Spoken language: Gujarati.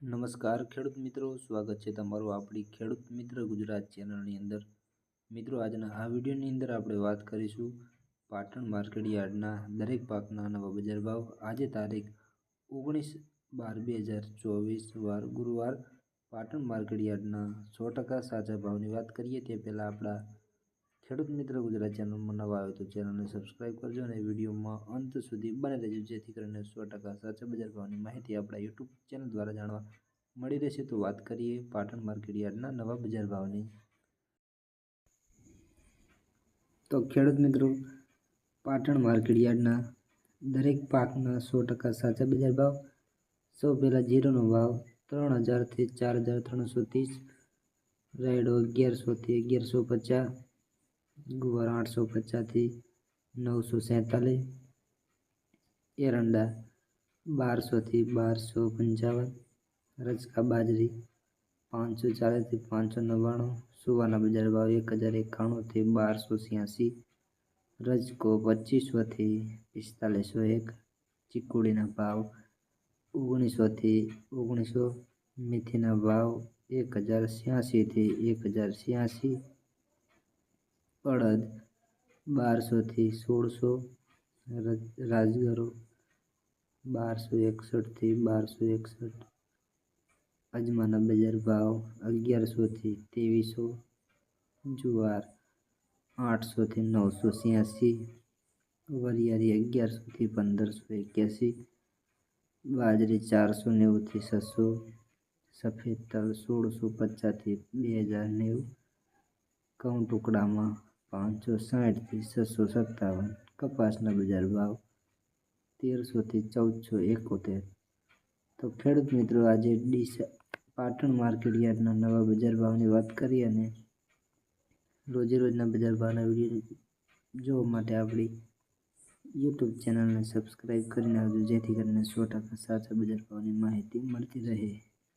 નમસ્કાર ખેડૂત મિત્રો, સ્વાગત છે તમારું આપણી ખેડૂત મિત્ર ગુજરાત ચેનલની અંદર। મિત્રો, આજના આ વિડીયોની અંદર આપણે વાત કરીશું પાટણ માર્કેટ યાર્ડના દરેક પાકના નવા બજાર ભાવ। આજે તારીખ 19/12/2024 વાર ગુરુવાર પાટણ માર્કેટ યાર્ડના 100% સાચા ભાવની વાત કરીએ તે પહેલાં આપણા ખેડૂત મિત્ર ગુજરાત ચેનલમાં નવા આવે તો ચેનલને સબસ્ક્રાઈબ કરજો અને વિડીયોમાં અંત સુધી બને રહેજો, જેથી કરીને 100% સાચા બજાર ભાવની માહિતી આપણા યુટ્યુબ ચેનલ દ્વારા જાણવા મળી રહેશે। તો વાત કરીએ પાટણ માર્કેટ યાર્ડના નવા બજાર ભાવની। તો ખેડૂત મિત્રો, પાટણ માર્કેટ યાર્ડના દરેક પાકના 100% સાચા બજાર ભાવ। સૌ પહેલાં જીરુંનો ભાવ 3000 થી 4330, રાયડો 1100 થી 1150, ગુવાર 850 થી 947, એરંડા 1200 થી 1255, રજકા બાજરી 540 થી 599, સુવાના બજાર ભાવ 1091 થી 1286, રજકો 2500 થી 4501, ચીકુડીના ભાવ 1900 થી 1900, મેથીના ભાવ 1086 થી 1086, અડદ 1200 થી 1600, રાજગરો 1261 થી 1261, અજમાના બજાર ભાવ 1100 થી 2300, જુવાર 800 થી 986, વરિયાળી 1100 થી 1581, બાજરી 490 થી 600, સફેદ તલ 1650 થી 2090, ઘઉં ટુકડામાં 560 થી 657, કપાસના બજાર ભાવ 1300 થી 1471। તો ખેડૂત મિત્રો, આજે પાટણ માર્કેટ યાર્ડના નવા બજાર ભાવની વાત કરી અને રોજે રોજના બજાર ભાવના વિડીયો જોવા માટે આપણી યુટ્યુબ ચેનલને સબસ્ક્રાઈબ કરી નાખજો, જેથી કરીને 100% સાચા બજાર ભાવની માહિતી મળતી રહે।